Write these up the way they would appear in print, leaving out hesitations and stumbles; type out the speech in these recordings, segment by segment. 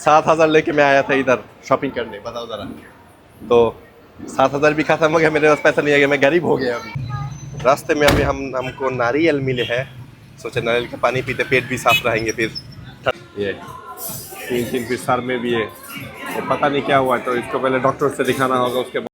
7,000 लेके मैं आया था इधर शॉपिंग करने, बताओ जरा। तो 7,000 भी खत्म हो गया, मेरे पास पैसा नहीं आ गया, मैं गरीब हो गया अभी। रास्ते में अभी हमको नारियल मिले हैं, सोचे नारियल का पानी पीते पेट भी साफ रहेंगे। फिर ये 3 फिर सर में भी है, ये पता नहीं क्या हुआ, तो इसको पहले डॉक्टर से दिखाना होगा। उसके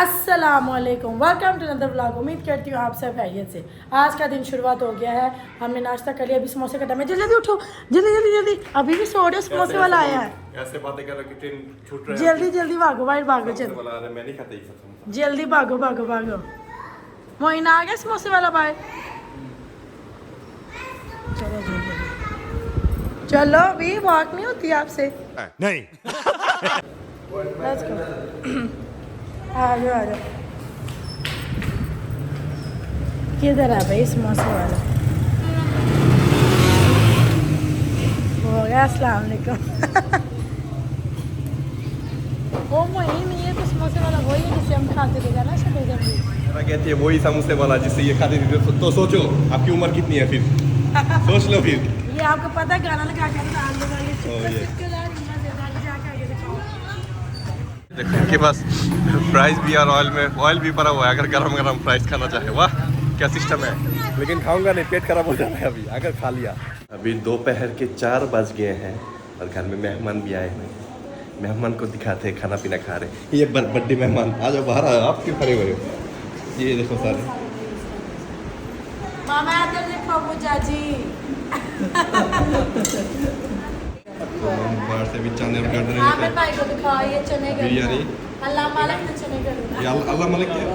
अस्सलामुअलैकुम, वेलकम टू अनदर व्लॉग। उम्मीद करती हूँ आप सब खैरियत से। आज का दिन शुरुआत हो गया है, हमने नाश्ता कर लिया, अभी समोसे का टाइम है। जल्दी जल्दी उठो, जल्दी जल्दी जल्दी, अभी भी सो रहे हो, समोसे वाला आया है। ऐसे बातें कर रहे कि ट्रेन छूट रहा है। जल्दी जल्दी भागो भाई, भागो जल्दी, मैं नहीं खाता ये सब। जल्दी भागो भागो भागो। मोइन आ गया समोसे वाला भाई, चलो जल्दी चलो, अभी वॉक नहीं होती आपसे, नहीं। Let's go. आ जाओ आ जाओ, किधर है भाई समोसे वाला? हो गया, अस्सलाम वालेकुम। वो वही नहीं है तो समोसे वाला वही है जिसे हम खाते थे ना सुबह जल्दी। कहती है वही समोसे वाला जिससे ये खाते थे। तो सोचो आपकी उम्र कितनी है फिर, सोच लो फिर। ये आपको पता है गाना लगा के आलू वाली देखो इनके पास फ्राइज भी और ऑयल भी पड़ा हुआ है, अगर गरम गरम फ्राइज खाना चाहे। वाह क्या सिस्टम है, लेकिन खाऊंगा नहीं, पेट खराब हो जाता है अभी अगर खा लिया। अभी दोपहर के 4 बज गए हैं और घर में मेहमान भी आए हुए हैं। मेहमान को दिखाते हैं, खाना पीना खा रहे। ये बर्थडे मेहमान, आ जाओ बाहर, आप क्यों खड़े हुए हो? ये देखो सारे मामा इधर देखो बुजा जी। बाहर से भी चने और गाजर आमिर भाई को दिखाओ, ये चने का बिरयानी। अल्लाह मालिक ने चने का ये अल्लाह मालिक क्या?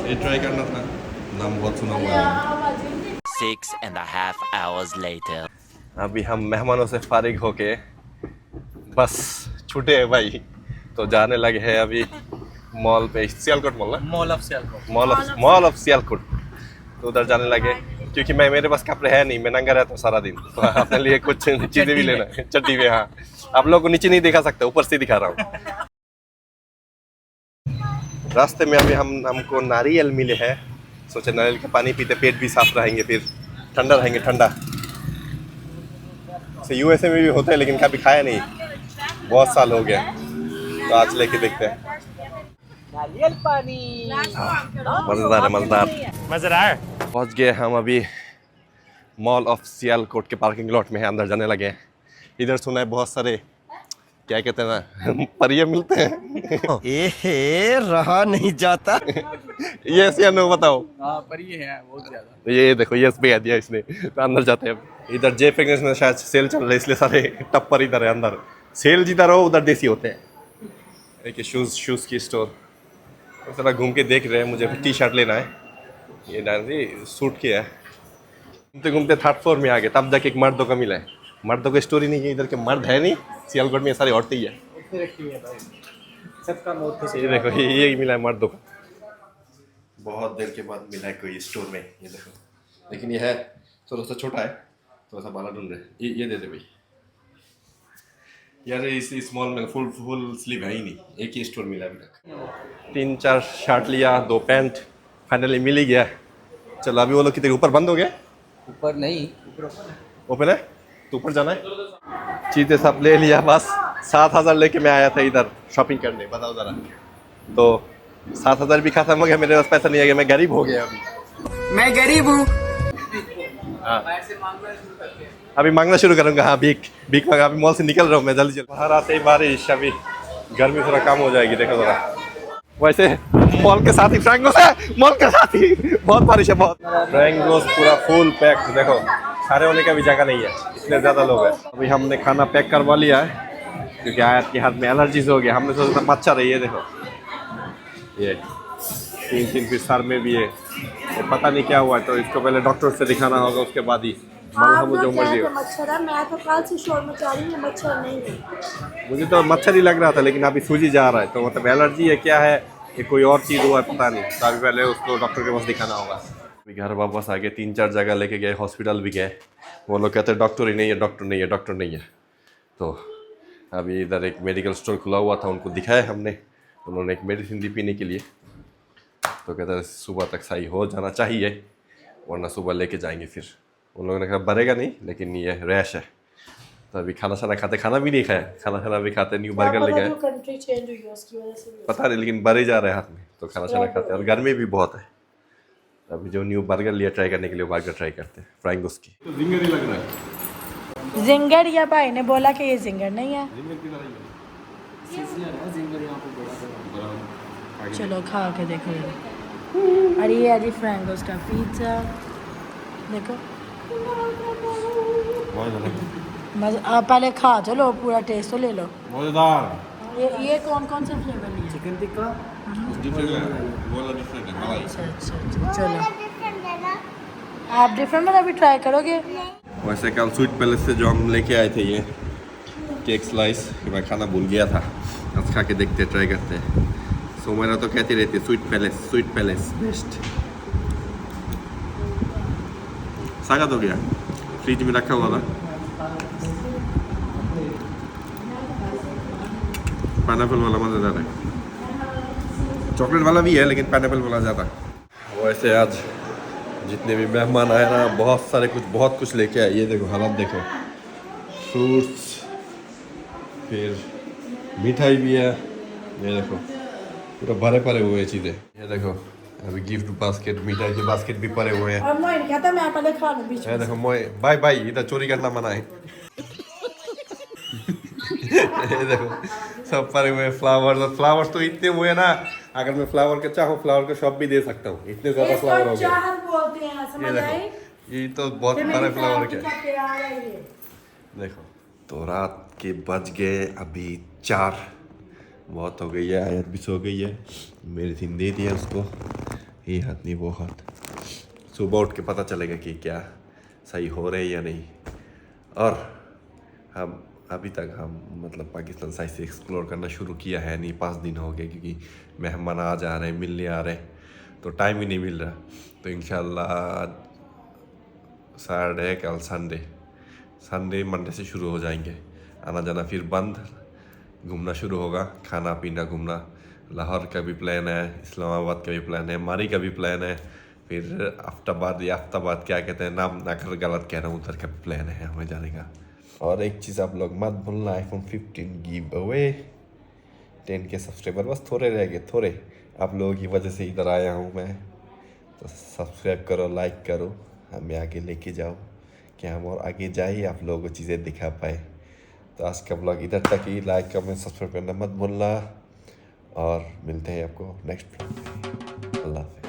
ये ट्राई करना था, नाम बहुत सुना हुआ है। 6.5 hours later. अभी हम मेहमानों से फारिग होके बस छूटे हैं भाई, तो जाने लगे हैं अभी मॉल पे, सियालकोट मॉल ना, mall of Sialkot, mall of Sialkot. तो उधर जाने लगे क्योंकि मेरे पास कपड़े है नहीं, मैं नंगा रहता हूँ सारा दिन, तो अपने लिए कुछ चीजें भी लेना है। चड्डी में, हाँ आप लोगों को नीचे नहीं दिखा सकते, ऊपर से दिखा रहा हूँ। रास्ते में अभी हमको नारियल मिले हैं, सोचे नारियल का पानी पीते पेट भी साफ रहेंगे, फिर ठंडा रहेंगे। ठंडा यूएसए में भी होता है लेकिन कभी खाया नहीं, बहुत साल हो गया, तो आज लेके देखते हैं। नारियल पानी मजेदार है, मजेदार। मजेदार। पहुंच गए हम अभी मॉल ऑफ सियालकोट के पार्किंग लॉट में, अंदर जाने लगे। इधर सुना है बहुत सारे क्या कहते हैं ना, परिये मिलते हैं। ए रहा नहीं जाता। यस या नो बताओ। हाँ परिये हैं बहुत ज्यादा। ये देखो यस पे दिया इसने, तो अंदर जाते हैं अब। इधर जे फ्रेग्रेंस में शायद सेल चल रहा है, इसलिए सारे टप्पर इधर है अंदर। सेल जिधर हो उधर देसी होते हैं। एक शूज़ की स्टोर, थोड़ा घूम के देख रहे हैं। मुझे टी शर्ट लेना है, ये डांसी सूट किया है। घूमते घूमते 3rd फ्लोर में आ गए, तब जाके एक मर्दों का मिला है। मर्दों की स्टोरी नहीं है, इधर के मर्द है नहीं, सियालकोट में सारी औरतें ही है। सबका मौत ये देखो ये मिला है मर्दों का, बहुत देर के बाद मिला है कोई स्टोर में। ये देखो, लेकिन ये है थोड़ा सा छोटा है, थोड़ा सा बाला ढूंढ रहे। ये दे दे भाई यार, इस मॉल में फुल स्लीव है ही नहीं, एक ही स्टोर मिला अभी तक। 3-4 शर्ट लिया, 2 पैंट, फाइनली मिल ही गया। चलो अभी वो लोग कितने ऊपर बंद हो गए? ऊपर नहीं, ओपन है तो ऊपर जाना है। चीज़ें सब ले लिया, बस 7,000 लेके मैं आया था इधर शॉपिंग करने, बताओ ज़रा। तो 7,000 भी खत्म हो गया, मेरे पास पैसा नहीं आ गया, मैं गरीब हो गया अभी। मैं गरीब हूँ। हाँ अभी मांगना शुरू करूँगा। हाँ भीख मांगा। अभी मॉल से निकल रहा हूँ मैं जल्दी। बाहर आते ही बारिश, अभी गर्मी थोड़ा कम हो जाएगी, देखो ज़रा। वैसे मॉल के साथ ही फ्रैंगोस है, मॉल के साथ ही बहुत बारिश है, बहुत। फ्रैंगोस पूरा फुल पैक, देखो खड़े होने का भी जगह नहीं है, इतने ज़्यादा लोग हैं। अभी हमने खाना पैक करवा लिया है क्योंकि आयत के हाथ में एलर्जीज हो गया। हमने सोचा था मच्छर है, ये देखो ये 3 फिर सर में भी है, ये पता नहीं क्या हुआ, तो इसको पहले डॉक्टर से दिखाना होगा, उसके बाद ही मलहम जो मर्जी हो। मच्छर है, मैं तो कल से शोर मचा रही हूँ, मच्छर नहीं है। मुझे तो मच्छर ही लग रहा था, लेकिन अभी सूजी जा रहा है, तो मतलब एलर्जी है क्या है, कि कोई और चीज़ हुआ है पता नहीं, तो अभी पहले उसको डॉक्टर के पास दिखाना होगा। अभी घर वापस आ गए, 3-4 जगह लेके गए, हॉस्पिटल भी गए। वो लोग कहते हैं डॉक्टर ही नहीं है, डॉक्टर नहीं है, डॉक्टर नहीं है। तो अभी इधर एक मेडिकल स्टोर खुला हुआ था, उनको दिखाया हमने, उन्होंने एक मेडिसिन दी पीने के लिए। तो तो कहते हैं सुबह तक सही हो जाना चाहिए, वरना सुबह लेके जाएंगे फिर। उन लोगों ने कहा बढ़ेगा नहीं, लेकिन ये रैश है। तो अभी खाना शाना खाते, खाना भी नहीं खाया, खाना भी खाते, न्यू बर्गर लेके आए। कंट्री चेंज हुई है उसकी वजह से भी पता नहीं, लेकिन बढ़ ही जा रहे हैं हाथ में, तो खाना शाना खाते हैं। और गर्मी भी बहुत है। अभी जो न्यू बर्गर लिया ट्राई करने के लिए, बर्गर ट्राई करते हैं फ्राइंग उसकी। तो जिंगर ही लग रहा है। जिंगर, या भाई ने बोला कि ये जिंगर नहीं है। चलो खा के देखो। अरे ये है जी फ्रैंकोस का पिज्ज़ा, देखो आप पहले खा चलो, पूरा टेस्ट तो ले लो। मजेदार। ये कौन कौन से फ्लेवर है? चिकन टिक्का अच्छा चलो आप डिफरेंट वाला भी ट्राई करोगे। वैसे कल स्वीट पैलेस से जो हम लेके आए थे ये केक स्लाइस, मैं खाना भूल गया था, आज खा के देखते, ट्राई करते हैं। सो मेरा तो कहती रहती है स्वीट पैलेस बेस्ट। स्वागत हो गया, फ्रिज में रखा हुआ था। पाइनएप्पल वाला मज़ेदार है, चॉकलेट वाला भी है, लेकिन पाइनएप्पल वाला ज़्यादा। वैसे आज जितने भी मेहमान आए ना, बहुत कुछ लेके आए। ये देखो हालत देखो, फ्रूट्स, फिर मिठाई भी है, ये देखो पूरा भरे पड़े हुए चीज़ें। ये देखो अभी गिफ्ट बास्केट, मिठाई के बास्केट भी पड़े हुए हैं। और मैं कहता मैं पहले खा लूं बीच में। ये देखो मोए बाय इधर चोरी करना मना है। ये देखो सब पड़े हुए फ्लावर्स तो इतने हुए ना, अगर मैं फ्लावर के चाहूँ फ्लावर का शॉप भी दे सकता हूँ, इतने ज्यादा फ्लावर हो गए। चाहत बोलते हैं, ये समझ आई? देखो ये तो बहुत बड़े फ्लावर के। प्यार है ये। देखो तो रात के बज गए अभी 4, बहुत हो गई है। आयत भी सो गई है, मेडिसिन दे दिया उसको, ये हाथ नहीं वो हाथ। सुबह उठ के पता चलेगा कि क्या सही हो रहे या नहीं। और हम अभी तक मतलब पाकिस्तान साइड से एक्सप्लोर करना शुरू किया है नहीं, 5 दिन हो गए, क्योंकि मेहमान आ जा रहे हैं, मिलने आ रहे हैं, तो टाइम ही नहीं मिल रहा। तो इंशाल्लाह सैटरडे, कल संडे मंडे से शुरू हो जाएंगे, आना जाना फिर बंद, घूमना शुरू होगा, खाना पीना घूमना। लाहौर का भी प्लान है, इस्लामाबाद का भी प्लान है, मारी का भी प्लान है, फिर आफ्ताबाद क्या कहते हैं नाम ना कर गलत कह रहा हूँ, उधर का भी प्लान है हमें जाने का। और एक चीज़ आप लोग मत भूलना, iPhone 15 गिव अवे, 10 के सब्सक्राइबर बस थोड़े रह गए, थोड़े। आप लोगों की वजह से इधर आया हूँ मैं, तो सब्सक्राइब करो, लाइक करो, हमें आगे लेके जाओ कि हम और आगे जाए, आप लोगों को चीज़ें दिखा पाए। तो आज का ब्लॉग इधर तक ही, लाइक कमेंट सब्सक्राइब करना मत भूलना, और मिलते हैं आपको नेक्स्ट ब्लॉग में। अल्लाह हाफ़िज़।